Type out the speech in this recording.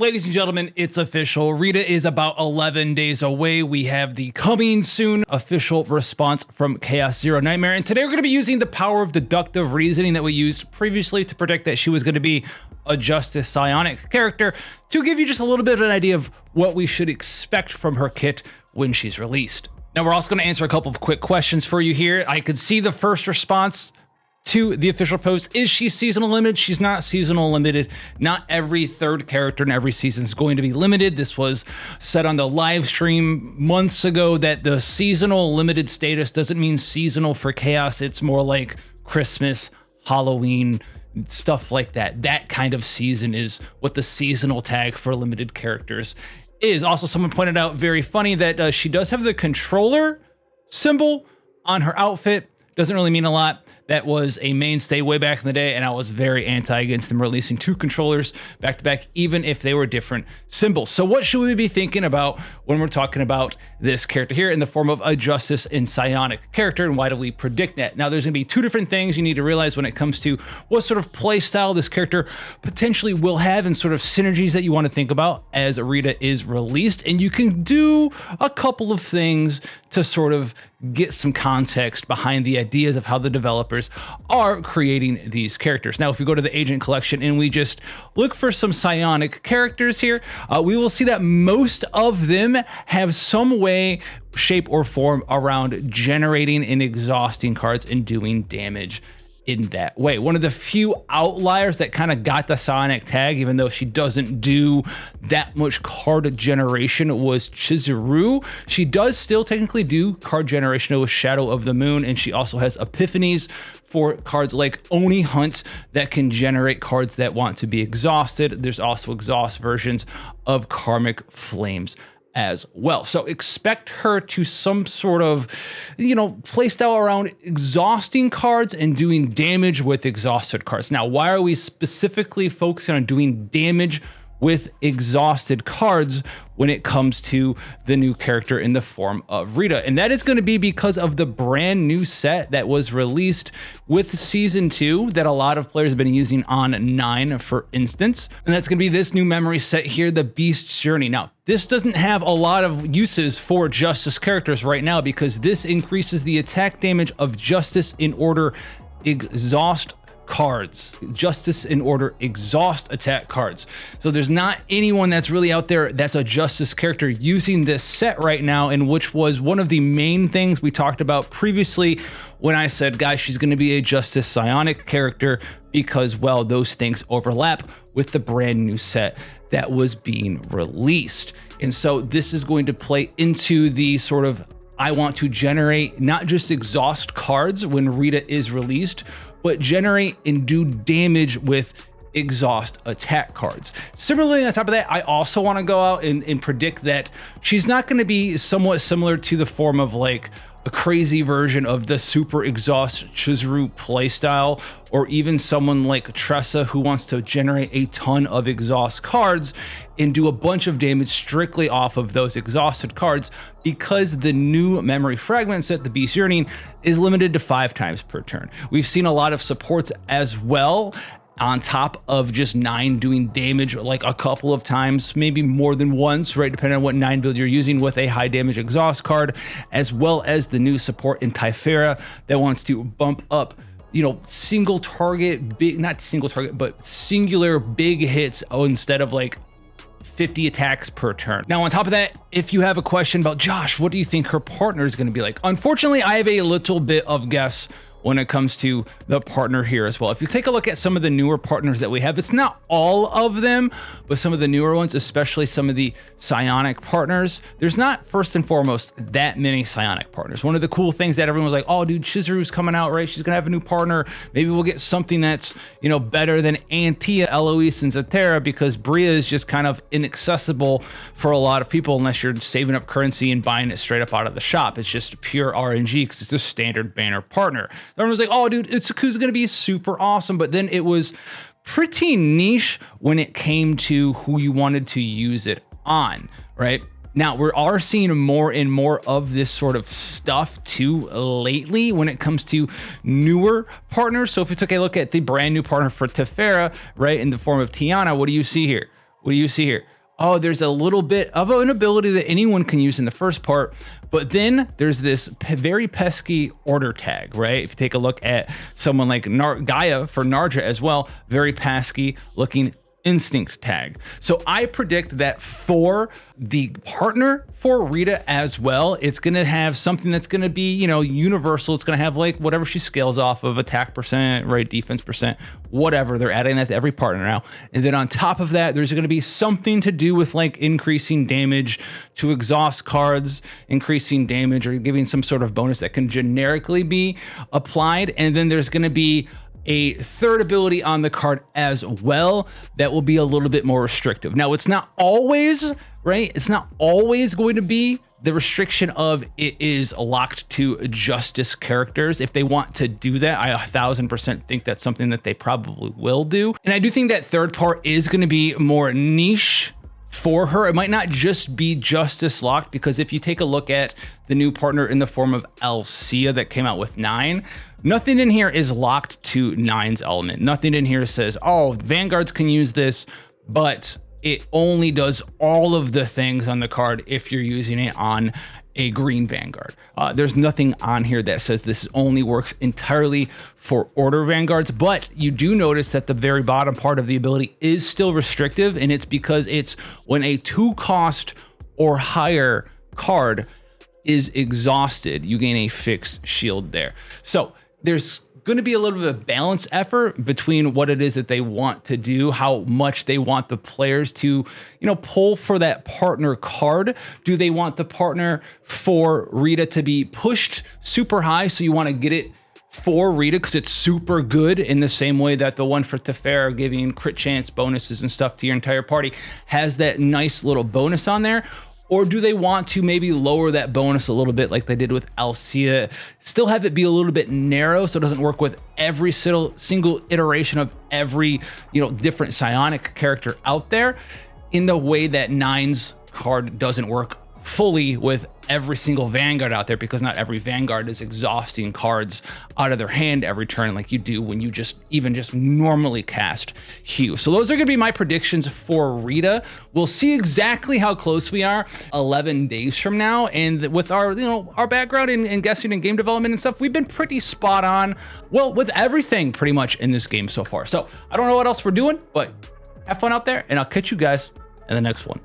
Ladies and gentlemen, it's official. Rita is about 11 days away. We have the coming soon official response from Chaos Zero Nightmare. And today we're going to be using the power of deductive reasoning that we used previously to predict that she was going to be a Justice Psionic character, to give you just a little bit of an idea of what we should expect from her kit when she's released. Now, we're also going to answer a couple of quick questions for you here. I could see the first response to the official post. Is she seasonal limited? She's not seasonal limited. Not every third character in every season is going to be limited. This was said on the live stream months ago that the seasonal limited status doesn't mean seasonal for Chaos. It's more like Christmas, Halloween, stuff like that. That kind of season is what the seasonal tag for limited characters is. Also, someone pointed out, very funny, that she does have the controller symbol on her outfit. Doesn't really mean a lot. That was a mainstay way back in the day, and I was very anti against them releasing two controllers back to back, even if they were different symbols. So what should we be thinking about when we're talking about this character here in the form of a Justice and Psionic character, and why do we predict that? Now, there's going to be two different things you need to realize when it comes to what sort of play style this character potentially will have, and sort of synergies that you want to think about as Rita is released. And you can do a couple of things to sort of get some context behind the ideas of how the developers are creating these characters. Now, if we go to the agent collection and we just look for some psionic characters here, we will see that most of them have some way, shape, or form around generating and exhausting cards and doing damage in that way. One of the few outliers that kind of got the psionic tag, even though she doesn't do that much card generation, was Chizuru. She does still technically do card generation with Shadow of the Moon, and she also has epiphanies for cards like Oni Hunt that can generate cards that want to be exhausted. There's also exhaust versions of Karmic Flames as well. So expect her to some sort of, play style around exhausting cards and doing damage with exhausted cards. Now, why are we specifically focusing on doing damage with exhausted cards when it comes to the new character in the form of Rita? And that is going to be because of the brand new set that was released with season 2 that a lot of players have been using on 9, for instance. And that's going to be this new memory set here, the Beast's Journey. Now, this doesn't have a lot of uses for Justice characters right now, because this increases the attack damage of Justice in order exhaust cards. Justice in order exhaust attack cards. So there's not anyone that's really out there that's a Justice character using this set right now, and which was one of the main things we talked about previously when I said, guys, she's going to be a Justice Psionic character, because, well, those things overlap with the brand new set that was being released. And so this is going to play into the sort of, I want to generate not just exhaust cards when Rita is released, but generate and do damage with exhaust attack cards. Similarly, on top of that, I also want to go out and predict that she's not going to be somewhat similar to the form of like a crazy version of the super exhaust Chizuru playstyle, or even someone like Tressa who wants to generate a ton of exhaust cards and do a bunch of damage strictly off of those exhausted cards, because the new memory fragment set, the Beast Yearning, is limited to 5 times per turn. We've seen a lot of supports as well, on top of just 9 doing damage like a couple of times, maybe more than once, right, depending on what 9 build you're using, with a high damage exhaust card, as well as the new support in Typhera that wants to bump up, single target, big, not single target, but singular big hits instead of like 50 attacks per turn. Now, on top of that, if you have a question about, Josh, what do you think her partner is going to be like? Unfortunately, I have a little bit of guess when it comes to the partner here as well. If you take a look at some of the newer partners that we have, it's not all of them, but some of the newer ones, especially some of the psionic partners, there's not, first and foremost, that many psionic partners. One of the cool things that everyone was like, oh dude, Chizuru's coming out, right? She's gonna have a new partner. Maybe we'll get something that's, better than Antia, Eloise, and Zatera, because Bria is just kind of inaccessible for a lot of people unless you're saving up currency and buying it straight up out of the shop. It's just pure RNG because it's a standard banner partner. Everyone was like, oh dude, Itsuku's gonna be super awesome, but then it was pretty niche when it came to who you wanted to use it on, right? Now, we are seeing more and more of this sort of stuff too lately when it comes to newer partners. So if you took a look at the brand new partner for Tefera, right, in the form of Tiana, what do you see here? What do you see here? Oh, there's a little bit of an ability that anyone can use in the first part, but then there's this very pesky order tag, right? If you take a look at someone like Gaia for Narja as well, very pesky looking instinct tag. So I predict that for the partner for Rita as well, it's going to have something that's going to be, you know, universal. It's going to have like whatever she scales off of, attack percent, right, defense percent, whatever. They're adding that to every partner now. And then on top of that, there's going to be something to do with like increasing damage to exhaust cards, increasing damage, or giving some sort of bonus that can generically be applied. And then there's going to be a third ability on the card as well that will be a little bit more restrictive. Now, it's not always, right? It's not always going to be the restriction of it is locked to justice characters. If they want to do that, I 1000% think that's something that they probably will do. And I do think that third part is going to be more niche for her. It might not just be justice locked, because if you take a look at the new partner in the form of Alcia that came out with 9, nothing in here is locked to 9's element. Nothing in here says, oh, Vanguards can use this, but it only does all of the things on the card if you're using it on a green Vanguard. There's nothing on here that says this only works entirely for order Vanguards, but you do notice that the very bottom part of the ability is still restrictive, and it's because it's when a 2-cost or higher card is exhausted, you gain a fixed shield there. So there's going to be a little bit of a balance effort between what it is that they want to do, how much they want the players to, you know, pull for that partner card. Do they want the partner for Rita to be pushed super high, so you want to get it for Rita because it's super good, in the same way that the one for Teferi giving crit chance bonuses and stuff to your entire party has that nice little bonus on there? Or do they want to maybe lower that bonus a little bit like they did with Alcia, still have it be a little bit narrow so it doesn't work with every single iteration of every, you know, different psionic character out there, in the way that 9's card doesn't work fully with every single Vanguard out there, because not every Vanguard is exhausting cards out of their hand every turn like you do when you just normally cast Hue. So those are going to be my predictions for Rita. We'll see exactly how close we are 11 days from now, and with our, you know, our background in guessing and game development and stuff, we've been pretty spot on, well, with everything pretty much in this game so far. So I don't know what else we're doing, but have fun out there, and I'll catch you guys in the next one.